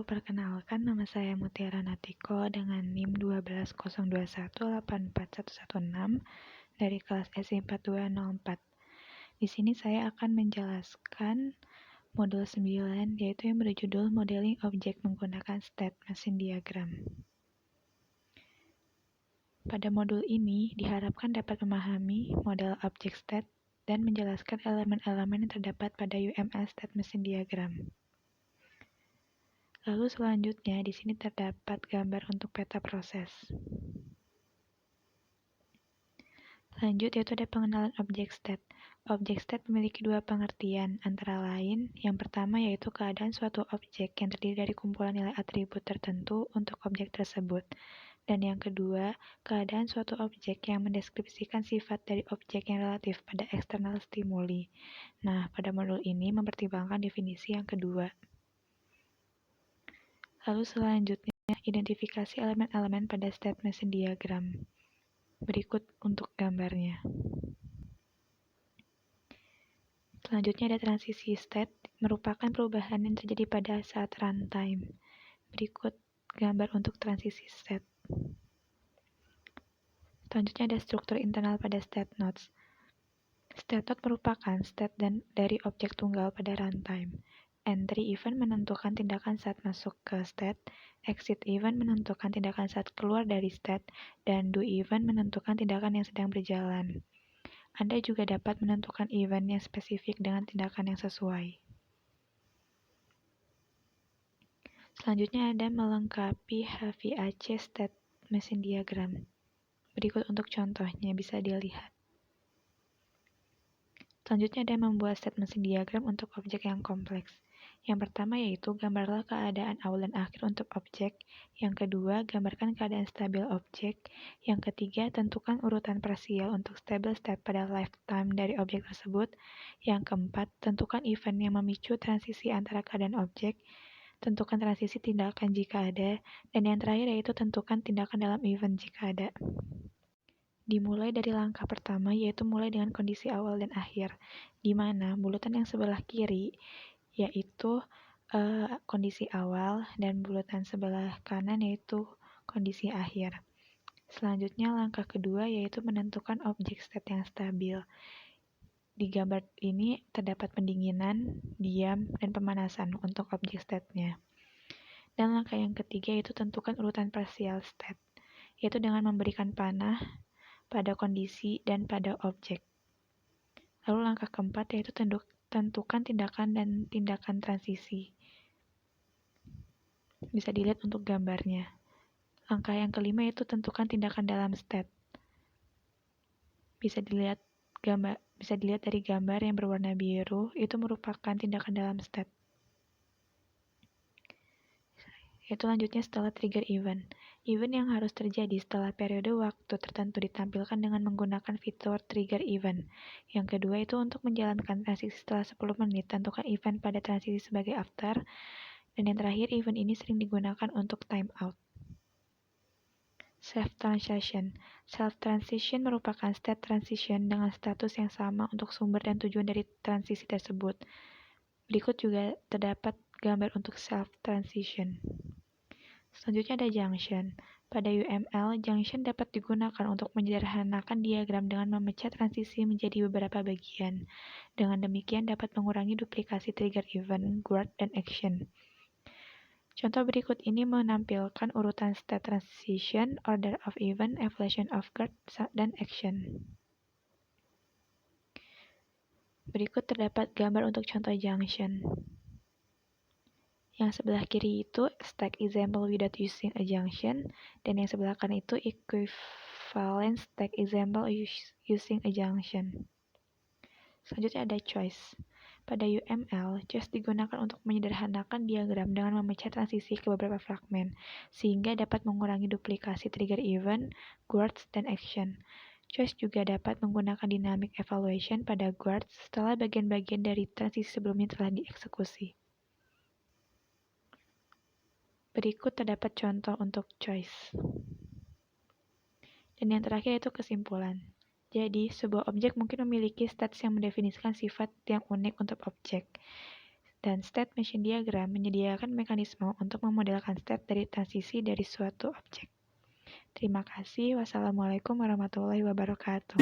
perkenalkan nama saya Mutiara Natiko dengan NIM 12021841116 dari kelas SI4204. Di sini saya akan menjelaskan modul 9 yaitu yang berjudul Modeling Objek menggunakan State Machine Diagram. Pada modul ini diharapkan dapat memahami model objek state dan menjelaskan elemen-elemen yang terdapat pada UML State Machine Diagram. Lalu selanjutnya di sini terdapat gambar untuk peta proses. Lanjut yaitu ada pengenalan objek state. Objek state memiliki dua pengertian, antara lain yang pertama yaitu keadaan suatu objek yang terdiri dari kumpulan nilai atribut tertentu untuk objek tersebut. Dan yang kedua, keadaan suatu objek yang mendeskripsikan sifat dari objek yang relatif pada eksternal stimuli. Nah, pada modul ini mempertimbangkan definisi yang kedua. Lalu selanjutnya, identifikasi elemen-elemen pada state machine diagram. Berikut untuk gambarnya. Selanjutnya ada transisi state, merupakan perubahan yang terjadi pada saat runtime. Berikut gambar untuk transisi state. Selanjutnya ada struktur internal pada state nodes. State node merupakan state dari objek tunggal pada runtime. Entry event menentukan tindakan saat masuk ke state, exit event menentukan tindakan saat keluar dari state, dan do event menentukan tindakan yang sedang berjalan. Anda juga dapat menentukan event yang spesifik dengan tindakan yang sesuai. Selanjutnya ada melengkapi HVAC State Machine Diagram. Berikut untuk contohnya bisa dilihat. Selanjutnya ada membuat state machine diagram untuk objek yang kompleks. Yang pertama yaitu gambarlah keadaan awal dan akhir untuk objek. Yang kedua, gambarkan keadaan stabil objek. Yang ketiga, tentukan urutan parsial untuk stable state pada lifetime dari objek tersebut. Yang keempat, tentukan event yang memicu transisi antara keadaan objek. Tentukan transisi tindakan jika ada. Dan yang terakhir yaitu tentukan tindakan dalam event jika ada. Dimulai dari langkah pertama yaitu mulai dengan kondisi awal dan akhir, di mana bulatan yang sebelah kiri yaitu kondisi awal dan bulatan sebelah kanan yaitu kondisi akhir. Selanjutnya langkah kedua yaitu menentukan objek state yang stabil. Di gambar ini terdapat pendinginan, diam, dan pemanasan untuk objek state-nya. Dan langkah yang ketiga yaitu tentukan urutan partial state, yaitu dengan memberikan panah pada kondisi dan pada objek. Lalu langkah keempat yaitu tentukan tindakan dan tindakan transisi. Bisa dilihat untuk gambarnya. Langkah yang kelima yaitu tentukan tindakan dalam state. Bisa dilihat dari gambar yang berwarna biru, itu merupakan tindakan dalam state. Yaitu lanjutnya setelah trigger event. Event yang harus terjadi setelah periode waktu tertentu ditampilkan dengan menggunakan fitur trigger event. Yang kedua itu untuk menjalankan transisi setelah 10 menit, tentukan event pada transisi sebagai after. Dan yang terakhir, event ini sering digunakan untuk timeout. Self-transition. Self-transition merupakan state transition dengan status yang sama untuk sumber dan tujuan dari transisi tersebut. Berikut juga terdapat gambar untuk self-transition. Selanjutnya ada junction. Pada UML, junction dapat digunakan untuk menyederhanakan diagram dengan memecah transisi menjadi beberapa bagian. Dengan demikian dapat mengurangi duplikasi trigger event, guard, dan action. Contoh berikut ini menampilkan urutan state transition, order of event, evaluation of guard, dan action. Berikut terdapat gambar untuk contoh junction. Yang sebelah kiri itu stack example without using a junction, dan yang sebelah kanan itu equivalent stack example using a junction. Selanjutnya ada choice. Pada UML, choice digunakan untuk menyederhanakan diagram dengan memecah transisi ke beberapa fragmen, sehingga dapat mengurangi duplikasi trigger event, guards, dan action. Choice juga dapat menggunakan dynamic evaluation pada guards setelah bagian-bagian dari transisi sebelumnya telah dieksekusi. Berikut terdapat contoh untuk choice. Dan yang terakhir itu kesimpulan. Jadi, sebuah objek mungkin memiliki status yang mendefinisikan sifat yang unik untuk objek. Dan state machine diagram menyediakan mekanisme untuk memodelkan state dari transisi dari suatu objek. Terima kasih. Wassalamualaikum warahmatullahi wabarakatuh.